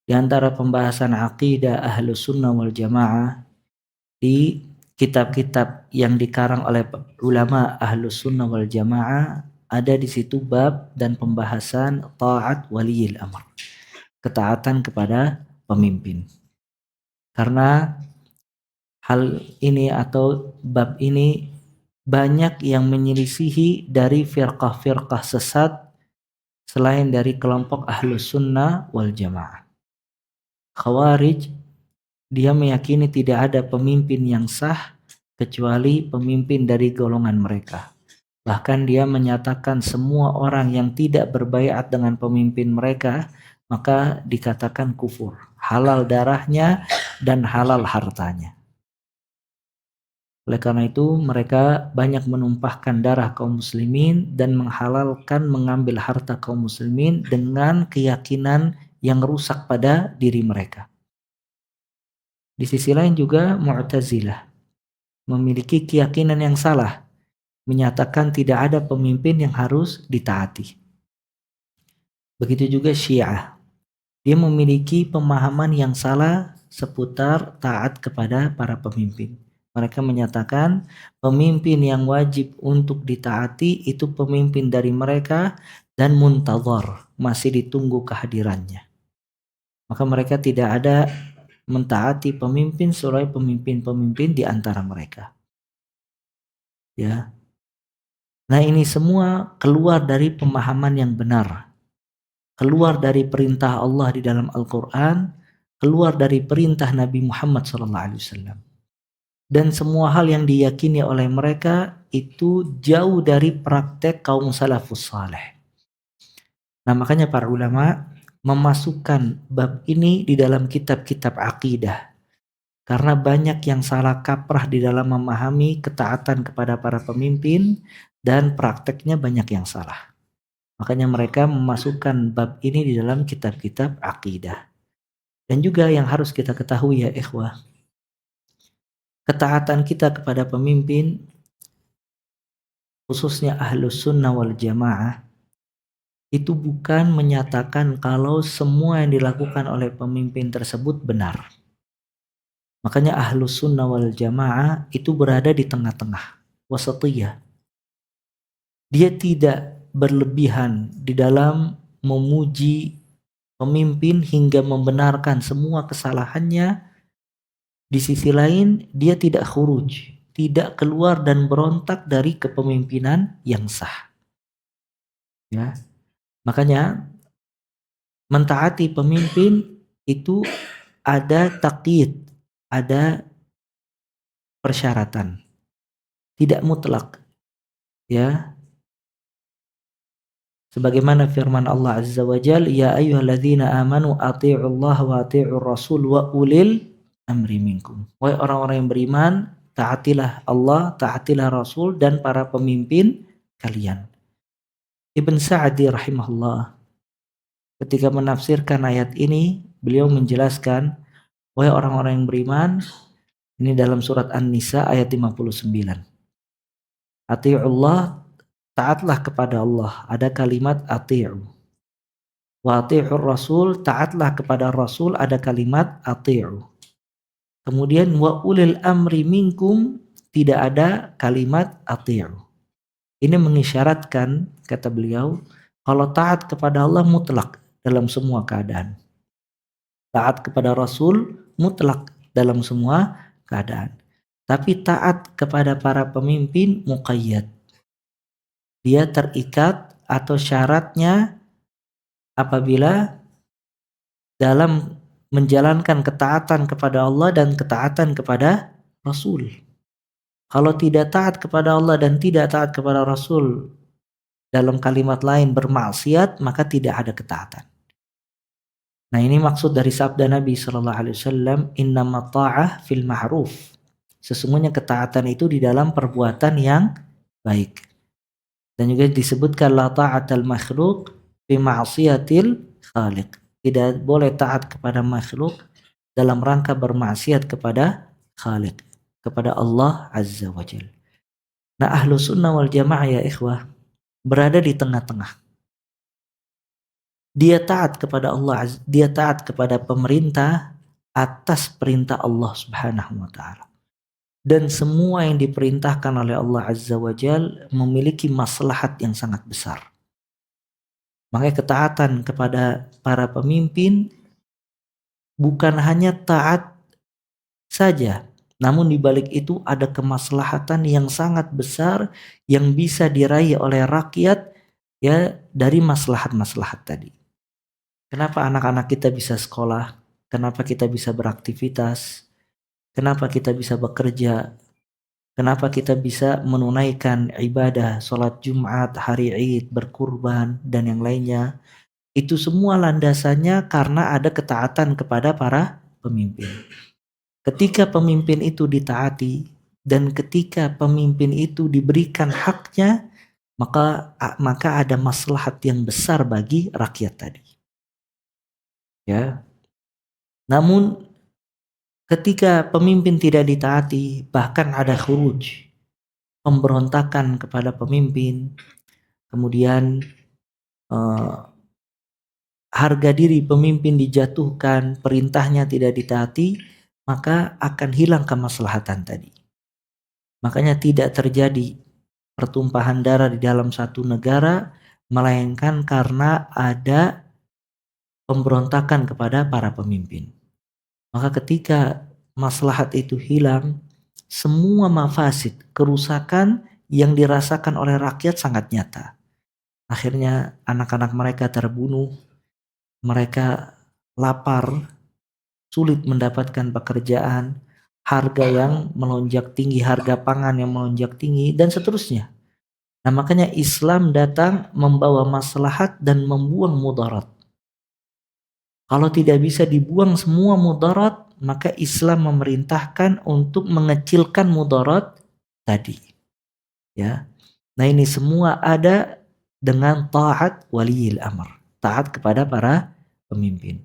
Di antara pembahasan aqidah Ahlus Sunnah wal Jamaah di kitab-kitab yang dikarang oleh ulama Ahlus Sunnah wal Jamaah, ada di situ bab dan pembahasan taat waliyil amr, ketaatan kepada pemimpin. Karena hal ini atau bab ini banyak yang menyelisihi dari firqah-firqah sesat selain dari kelompok Ahlus Sunnah wal Jamaah. Khawarij, dia meyakini tidak ada pemimpin yang sah kecuali pemimpin dari golongan mereka. Bahkan dia menyatakan semua orang yang tidak berbaiat dengan pemimpin mereka maka dikatakan kufur, halal darahnya dan halal hartanya. Oleh karena itu mereka banyak menumpahkan darah kaum muslimin dan menghalalkan mengambil harta kaum muslimin dengan keyakinan yang rusak pada diri mereka. Di sisi lain juga Mu'tazilah memiliki keyakinan yang salah, menyatakan tidak ada pemimpin yang harus ditaati. Begitu juga Syiah, dia memiliki pemahaman yang salah seputar taat kepada para pemimpin. Mereka menyatakan pemimpin yang wajib untuk ditaati itu pemimpin dari mereka dan muntazar, masih ditunggu kehadirannya. Maka mereka tidak ada mentaati pemimpin selain pemimpin-pemimpin di antara mereka. Ya. Nah, ini semua keluar dari pemahaman yang benar. Keluar dari perintah Allah di dalam Al-Qur'an, keluar dari perintah Nabi Muhammad SAW. Dan semua hal yang diyakini oleh mereka itu jauh dari praktek kaum salafus saleh. Nah, makanya para ulama memasukkan bab ini di dalam kitab-kitab akidah. Karena banyak yang salah kaprah di dalam memahami ketaatan kepada para pemimpin dan prakteknya banyak yang salah. Makanya mereka memasukkan bab ini di dalam kitab-kitab akidah. Dan juga yang harus kita ketahui ya ikhwah, ketaatan kita kepada pemimpin, khususnya Ahlus Sunnah wal Jamaah, itu bukan menyatakan kalau semua yang dilakukan oleh pemimpin tersebut benar. Makanya Ahlus Sunnah wal Jamaah itu berada di tengah-tengah, wasatiyah. Dia tidak berlebihan di dalam memuji pemimpin hingga membenarkan semua kesalahannya. Di sisi lain dia tidak khuruj, tidak keluar dan berontak dari kepemimpinan yang sah. Ya. Makanya mentaati pemimpin itu ada takyid, ada persyaratan. Tidak mutlak. Ya. Sebagaimana firman Allah Azza wa Jalla, ya ayyuhalladzina amanu athi'ullaha wa athi'ur rasul wa ulil amri minkum. Wahai orang-orang yang beriman, taatilah Allah, taatilah Rasul dan para pemimpin kalian. Ibn Sa'di rahimahullah ketika menafsirkan ayat ini, beliau menjelaskan, wahai orang-orang yang beriman, ini dalam surat An-Nisa ayat 59. Ati'ullah, taatlah kepada Allah, ada kalimat ati'u. Wa ati'ur rasul, taatlah kepada Rasul, ada kalimat ati'u. Kemudian wa ulil amri minkum, tidak ada kalimat ati'u. Ini mengisyaratkan, kata beliau, kalau taat kepada Allah mutlak dalam semua keadaan. Taat kepada Rasul mutlak dalam semua keadaan. Tapi taat kepada para pemimpin muqayyad. Dia terikat atau syaratnya apabila dalam menjalankan ketaatan kepada Allah dan ketaatan kepada Rasul. Kalau tidak taat kepada Allah dan tidak taat kepada Rasul, dalam kalimat lain bermaksiat, maka tidak ada ketaatan. Nah, ini maksud dari sabda Nabi sallallahu alaihi wasallam, innamat ta'ah fil ma'ruf. Sesungguhnya ketaatan itu di dalam perbuatan yang baik. Dan juga disebutkan la ta'atal makhluq fi ma'siyatil khaliq. Tidak boleh taat kepada makhluk dalam rangka bermaksiat kepada Khaliq, kepada Allah Azza wa Jalla. Nah, Ahlus Sunnah wal Jamaah ya ikhwah berada di tengah-tengah. Dia taat kepada Allah, dia taat kepada pemerintah atas perintah Allah Subhanahu wa taala. Dan semua yang diperintahkan oleh Allah Azza wa Jal memiliki maslahat yang sangat besar. Makanya ketaatan kepada para pemimpin bukan hanya taat saja, namun di balik itu ada kemaslahatan yang sangat besar yang bisa diraih oleh rakyat ya dari maslahat-maslahat tadi. Kenapa anak-anak kita bisa sekolah? Kenapa kita bisa beraktivitas? Kenapa kita bisa bekerja? Kenapa kita bisa menunaikan ibadah, sholat Jumat, hari Id, berkurban, dan yang lainnya? Itu semua landasannya karena ada ketaatan kepada para pemimpin. Ketika pemimpin itu ditaati dan ketika pemimpin itu diberikan haknya, maka ada maslahat yang besar bagi rakyat tadi. Ya. Namun ketika pemimpin tidak ditaati, bahkan ada khuruj, pemberontakan kepada pemimpin, kemudian harga diri pemimpin dijatuhkan, perintahnya tidak ditaati, maka akan hilang kemaslahatan tadi. Makanya tidak terjadi pertumpahan darah di dalam satu negara, melainkan karena ada pemberontakan kepada para pemimpin. Maka ketika maslahat itu hilang, semua mafasid, kerusakan yang dirasakan oleh rakyat sangat nyata. Akhirnya anak-anak mereka terbunuh, mereka lapar, sulit mendapatkan pekerjaan, harga yang melonjak tinggi, harga pangan yang melonjak tinggi, dan seterusnya. Nah makanya Islam datang membawa maslahat dan membuang mudarat. Kalau tidak bisa dibuang semua mudarat, maka Islam memerintahkan untuk mengecilkan mudarat tadi. Ya. Nah ini semua ada dengan taat waliyil amr, taat kepada para pemimpin.